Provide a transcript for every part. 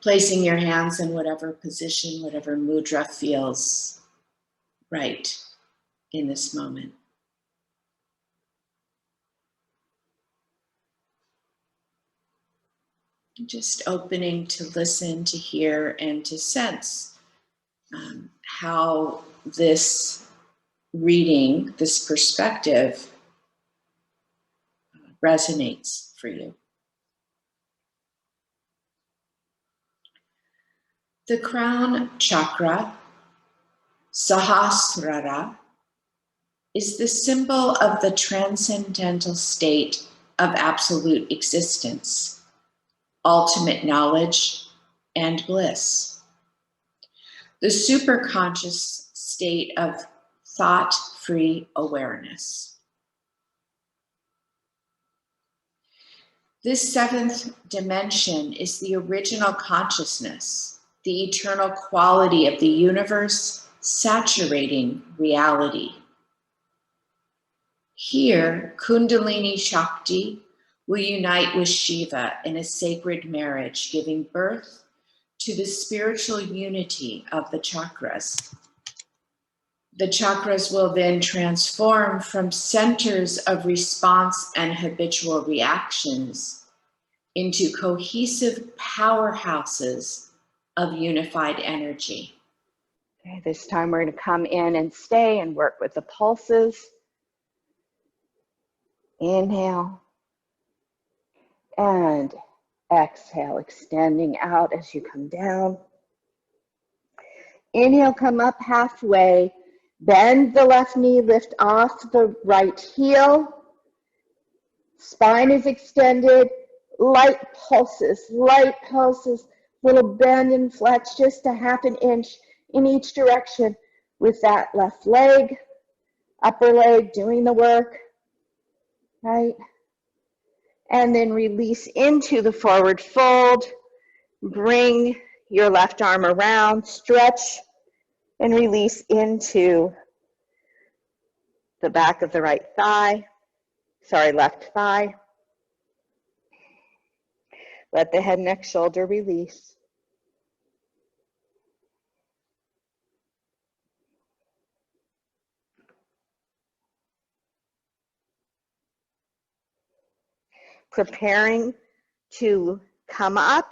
placing your hands in whatever position, whatever mudra feels right in this moment. Just opening to listen, to hear, and to sense how this reading, this perspective resonates for you. The crown chakra, Sahasrara, is the symbol of the transcendental state of absolute existence, ultimate knowledge, and bliss. The superconscious state of thought-free awareness. This seventh dimension is the original consciousness, the eternal quality of the universe saturating reality. Here, Kundalini Shakti will unite with Shiva in a sacred marriage, giving birth to the spiritual unity of the chakras. The chakras will then transform from centers of response and habitual reactions into cohesive powerhouses of unified energy. Okay, this time we're going to come in and stay and work with the pulses. Inhale and exhale, extending out as you come down. Inhale, come up halfway. Bend the left knee, lift off the right heel. Spine is extended. Light pulses, little bend and flex, just a half an inch in each direction with that left leg, upper leg doing the work, right? And then release into the forward fold. Bring your left arm around, stretch, and release into the back of the right thigh, left thigh. Let the head, neck, shoulder release. Preparing to come up.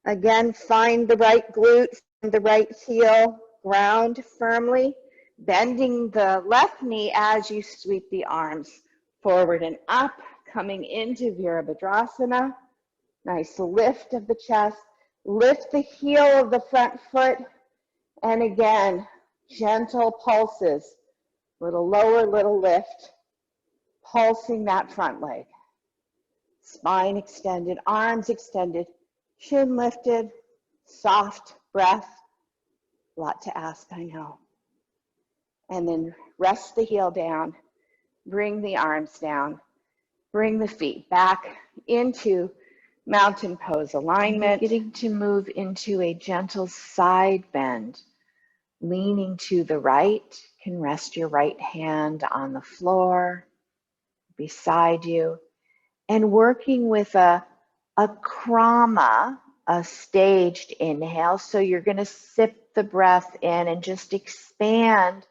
Again, find the right glute, find the right heel, ground firmly, bending the left knee as you sweep the arms forward and up, coming into Virabhadrasana. Nice lift of the chest, lift the heel of the front foot, and again, gentle pulses, little lower, little lift, pulsing that front leg. Spine extended, arms extended, chin lifted, soft breath. A lot to ask, I know. And then rest the heel down, bring the arms down, bring the feet back into mountain pose alignment. Beginning to move into a gentle side bend, leaning to the right. You can rest your right hand on the floor beside you. And working with a krama, a staged inhale. So you're going to sip the breath in and just expand.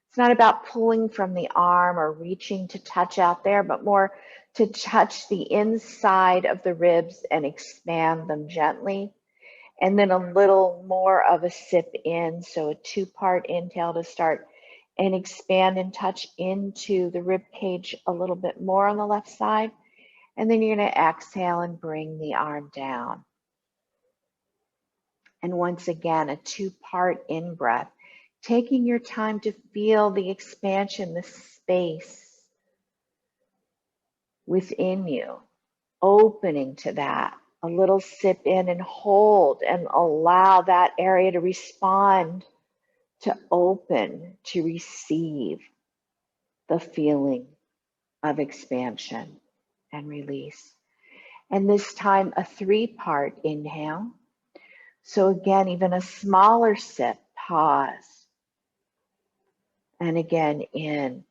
It's not about pulling from the arm or reaching to touch out there, but more to touch the inside of the ribs and expand them gently. And then a little more of a sip in. So a 2-part inhale to start and expand and touch into the rib cage a little bit more on the left side. And then you're going to exhale and bring the arm down. And once again, a 2-part in-breath, taking your time to feel the expansion, the space within you, opening to that. A little sip in and hold and allow that area to respond, to open, to receive the feeling of expansion and release. And this time a 3-part inhale. So again, even a smaller sip, pause. And again, in,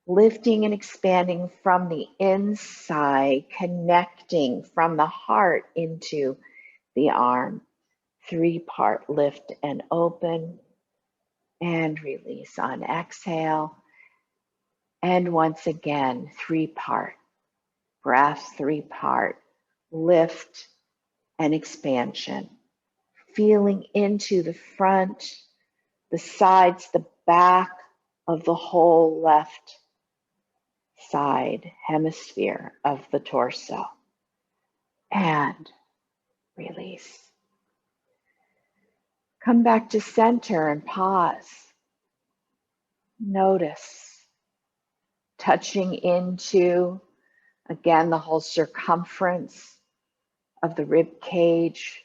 lifting and expanding from the inside, connecting from the heart into the arm, 3-part lift and open, and release on exhale. And once again, 3-part breath, 3-part lift and expansion. Feeling into the front, the sides, the back of the whole left side hemisphere of the torso. And release. Come back to center and pause. Notice. Touching into, again, the whole circumference of the rib cage,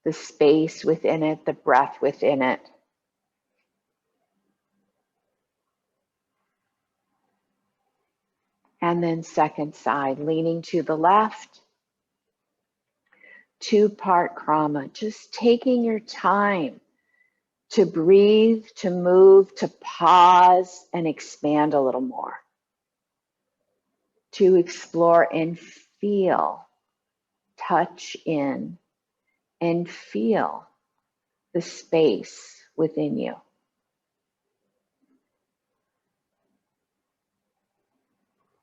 the space within it, the breath within it. And then second side, leaning to the left. 2-part krama, just taking your time to breathe, to move, to pause and expand a little more. To explore and feel, touch in and feel the space within you.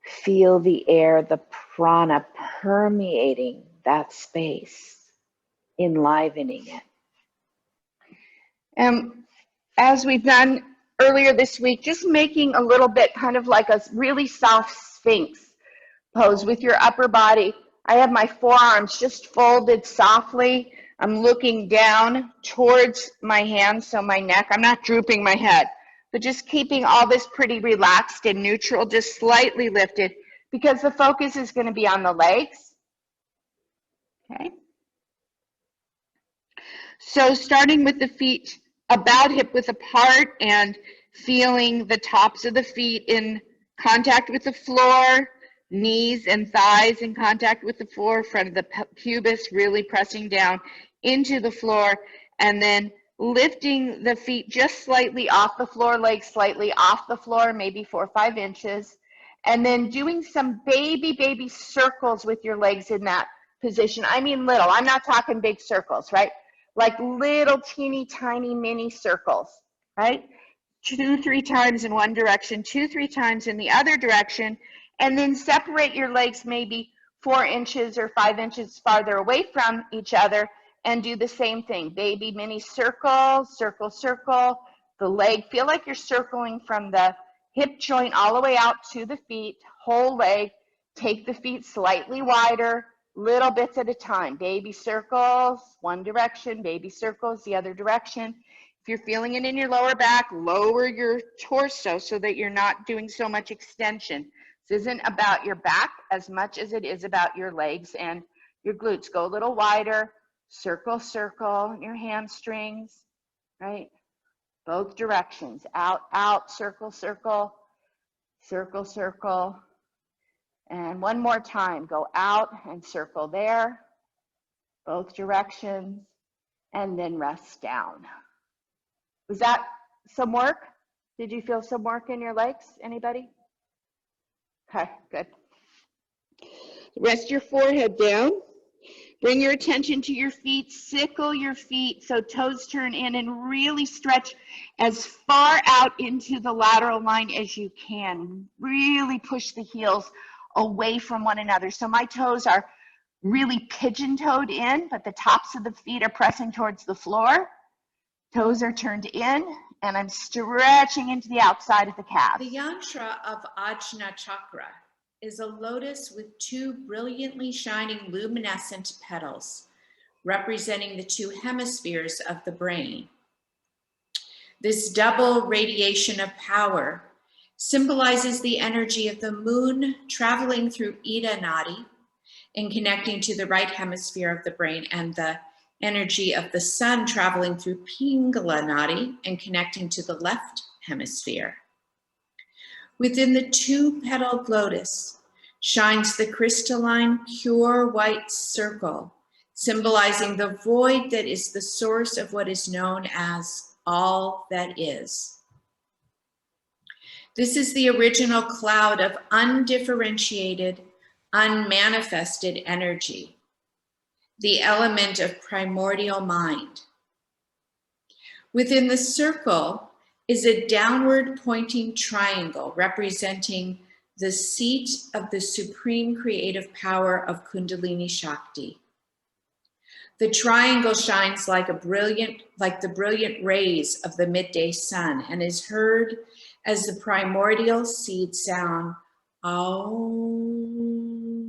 Feel the air, the prana permeating that space, enlivening it. As we've done earlier this week, just making a little bit kind of like a really soft sphinx pose with your upper body. I have my forearms just folded softly. I'm looking down towards my hands, so my neck, I'm not drooping my head, but just keeping all this pretty relaxed and neutral, just slightly lifted, because the focus is going to be on the legs. Okay. So starting with the feet about hip width apart and feeling the tops of the feet in contact with the floor, knees and thighs in contact with the floor, front of the pubis really pressing down into the floor, and then lifting the feet just slightly off the floor, legs slightly off the floor, maybe 4 or 5 inches, and then doing some baby circles with your legs in that position. I mean little, I'm not talking big circles, right? Like little teeny tiny mini circles, right? 2-3 times in one direction, 2-3 times in the other direction, and then separate your legs maybe 4 inches or 5 inches farther away from each other and do the same thing. Baby mini circle, circle, circle. The leg, feel like you're circling from the hip joint all the way out to the feet, whole leg. Take the feet slightly wider, little bits at a time. Baby circles, one direction, baby circles, the other direction. If you're feeling it in your lower back, lower your torso so that you're not doing so much extension. This isn't about your back as much as it is about your legs and your glutes. Go a little wider, circle, circle, your hamstrings, right? Both directions, out, out, circle, circle, circle, circle. And one more time, go out and circle there, both directions, and then rest down. Was that some work? Did you feel some work in your legs? Anybody? Okay, good. Rest your forehead down. Bring your attention to your feet. Sickle your feet so toes turn in and really stretch as far out into the lateral line as you can. Really push the heels away from one another. So my toes are really pigeon-toed in, but the tops of the feet are pressing towards the floor. Toes are turned in, and I'm stretching into the outside of the calf. The yantra of Ajna Chakra is a lotus with 2 brilliantly shining luminescent petals, representing the 2 hemispheres of the brain. This double radiation of power symbolizes the energy of the moon traveling through Ida Nadi and connecting to the right hemisphere of the brain, and the energy of the sun traveling through Pingala Nadi and connecting to the left hemisphere. Within the 2-petaled lotus shines the crystalline, pure white circle, symbolizing the void that is the source of what is known as all that is. This is the original cloud of undifferentiated, unmanifested energy. the element of primordial mind. Within the circle is a downward pointing triangle representing the seat of the supreme creative power of Kundalini Shakti. The triangle shines like the brilliant rays of the midday sun and is heard as the primordial seed sound, Aum.